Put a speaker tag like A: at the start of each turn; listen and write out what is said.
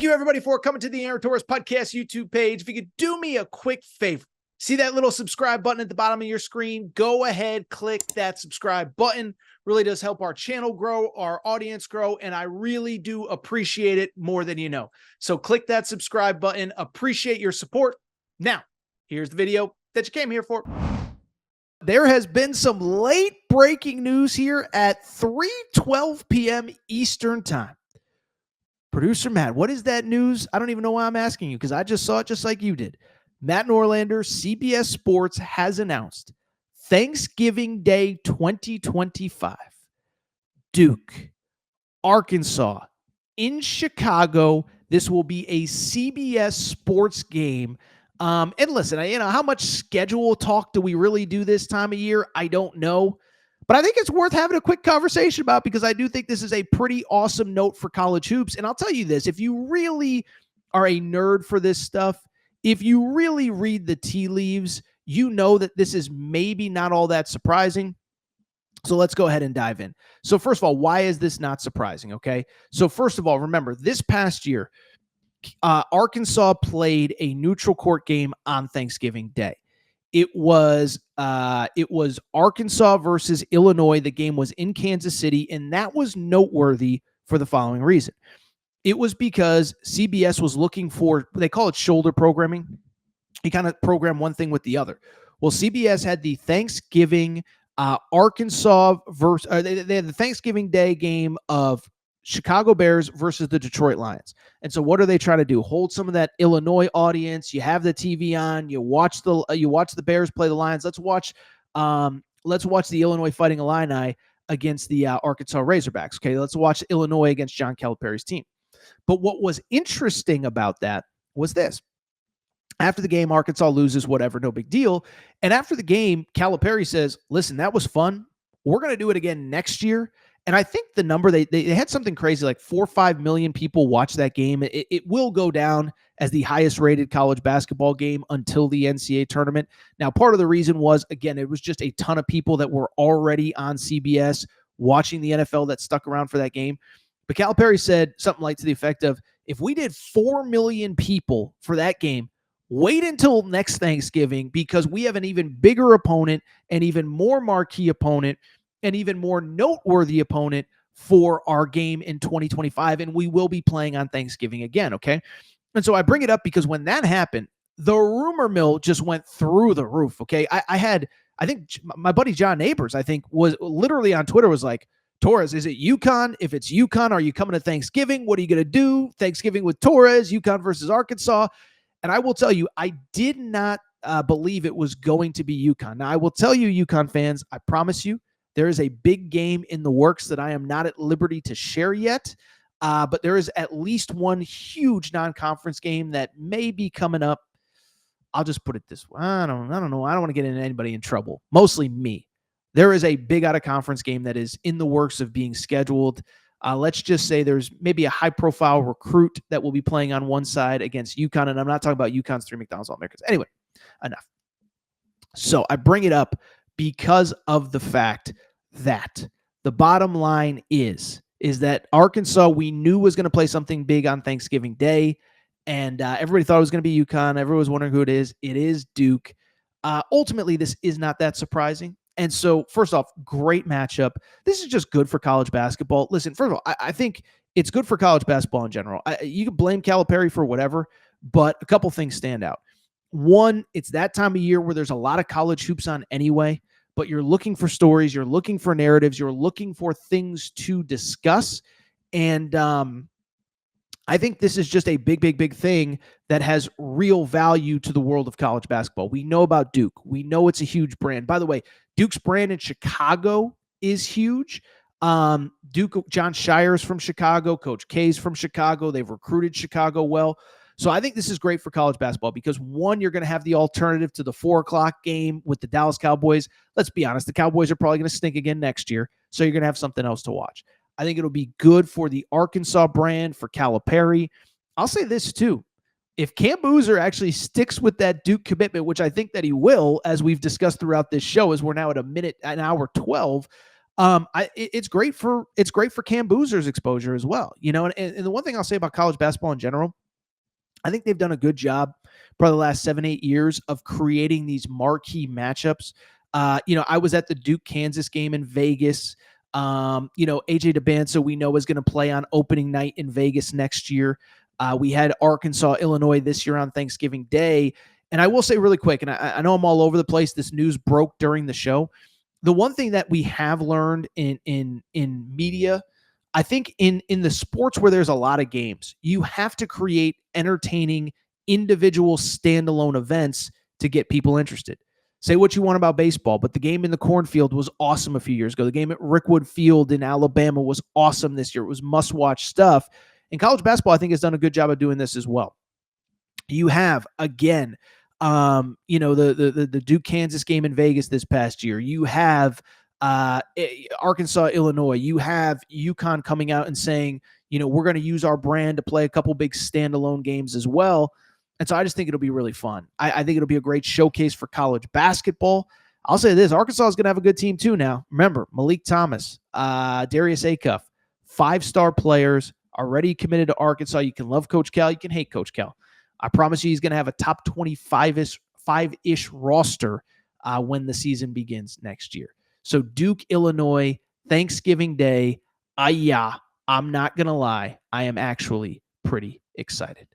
A: Thank you, everybody, for coming to the Aaron Torres Podcast YouTube page. If you could do me a quick favor, see that little subscribe button at the bottom of your screen? Go ahead, click that subscribe button. Really does help our channel grow, our audience grow, and I really do appreciate it more than you know. So click that subscribe button. Appreciate your support. Now, here's the video that you came here for. There has been some late breaking news here at 3:12 p.m. Eastern Time. Producer Matt, what is that news? I don't even know why I'm asking you because I just saw it just like you did. Matt Norlander, CBS Sports, has announced Thanksgiving Day 2025. Duke, Arkansas, in Chicago. This will be a CBS Sports game. And listen, how much schedule talk do we really do this time of year? I don't know. But I think it's worth having a quick conversation about because I do think this is a pretty awesome note for college hoops. And I'll tell you this, if you really are a nerd for this stuff, if you really read the tea leaves, you know that this is maybe not all that surprising. So let's go ahead and dive in. So first of all, why is this not surprising? Okay. So first of all, remember this past year, Arkansas played a neutral court game on Thanksgiving Day. It was Arkansas versus Illinois. The game was in Kansas City, and that was noteworthy for the following reason. It was because CBS was looking for, they call it shoulder programming. You kind of program one thing with the other. Well, CBS had the Thanksgiving Arkansas versus they had the Thanksgiving Day game of Chicago Bears versus the Detroit Lions. And so what are they trying to do? Hold some of that Illinois audience. You have the TV on, you watch the Bears play the Lions. Let's watch the Illinois Fighting Illini against the Arkansas Razorbacks. Okay, let's watch Illinois against John Calipari's team. But what was interesting about that was this. After the game, Arkansas loses, whatever, no big deal. And after the game, Calipari says, listen, that was fun. We're going to do it again next year. And I think the number, they had something crazy, like 4 or 5 million people watch that game. It will go down as the highest rated college basketball game until the NCAA tournament. Now, part of the reason was, again, it was just a ton of people that were already on CBS watching the NFL that stuck around for that game. But Calipari said something like to the effect of, if we did 4 million people for that game, wait until next Thanksgiving because we have an even bigger opponent, an even more marquee opponent, an even more noteworthy opponent for our game in 2025, and we will be playing on Thanksgiving again, okay? And so I bring it up because when that happened, the rumor mill just went through the roof, okay? I think my buddy John Neighbors, I think, was literally on Twitter was like, Torres, is it UConn? If it's UConn, are you coming to Thanksgiving? What are you going to do? Thanksgiving with Torres, UConn versus Arkansas. And I will tell you, I did not believe it was going to be UConn. Now, I will tell you, UConn fans, I promise you, there is a big game in the works that I am not at liberty to share yet, but there is at least one huge non-conference game that may be coming up. I'll just put it this way. I don't know. I don't want to get anybody in trouble. Mostly me. There is a big out-of-conference game that is in the works of being scheduled. Let's just say there's maybe a high-profile recruit that will be playing on one side against UConn, and I'm not talking about UConn's 3 McDonald's All-Americans. Anyway, enough. So I bring it up because of the fact that the bottom line is that Arkansas, we knew was going to play something big on Thanksgiving Day, and everybody thought it was going to be UConn. Everyone was wondering who it is. It is Duke. Ultimately, this is not that surprising. And so, first off, great matchup. This is just good for college basketball. Listen, first of all, I think it's good for college basketball in general. You can blame Calipari for whatever, but a couple things stand out. One, it's that time of year where there's a lot of college hoops on anyway, but you're looking for stories, you're looking for narratives, you're looking for things to discuss. And I think this is just a big thing that has real value to the world of college basketball. We know about Duke. We know it's a huge brand. By the way, Duke's brand in Chicago is huge. Duke, John Shire's from Chicago. Coach K's from Chicago. They've recruited Chicago well. So I think this is great for college basketball because, one, you're going to have the alternative to the 4 o'clock game with the Dallas Cowboys. Let's be honest, the Cowboys are probably going to stink again next year, so you're going to have something else to watch. I think it'll be good for the Arkansas brand, for Calipari. I'll say this, too. If Cam Boozer actually sticks with that Duke commitment, which I think that he will, as we've discussed throughout this show, as we're now at an hour 12, It's great for Cam Boozer's exposure as well. And the one thing I'll say about college basketball in general, I think they've done a good job for the last 7-8 years of creating these marquee matchups. I was at the Duke Kansas game in Vegas. AJ DeBanso, we know, is going to play on opening night in Vegas next year. We had Arkansas, Illinois this year on Thanksgiving Day. And I will say really quick, and I know I'm all over the place. This news broke during the show. The one thing that we have learned in media, I think in the sports where there's a lot of games, you have to create entertaining individual standalone events to get people interested. Say what you want about baseball, but the game in the cornfield was awesome a few years ago. The game at Rickwood Field in Alabama was awesome this year. It was must-watch stuff. And college basketball, I think, has done a good job of doing this as well. You have, again, the Duke Kansas game in Vegas this past year. You have Arkansas, Illinois. You have UConn coming out and saying, we're going to use our brand to play a couple big standalone games as well. And so I just think it'll be really fun. I think it'll be a great showcase for college basketball. I'll say this, Arkansas is going to have a good team too now. Remember, Malik Thomas, Darius Acuff, 5-star players already committed to Arkansas. You can love Coach Cal. You can hate Coach Cal. I promise you he's going to have a top 25-ish roster when the season begins next year. So Duke, Illinois, Thanksgiving Day. I'm not going to lie. I am actually pretty excited.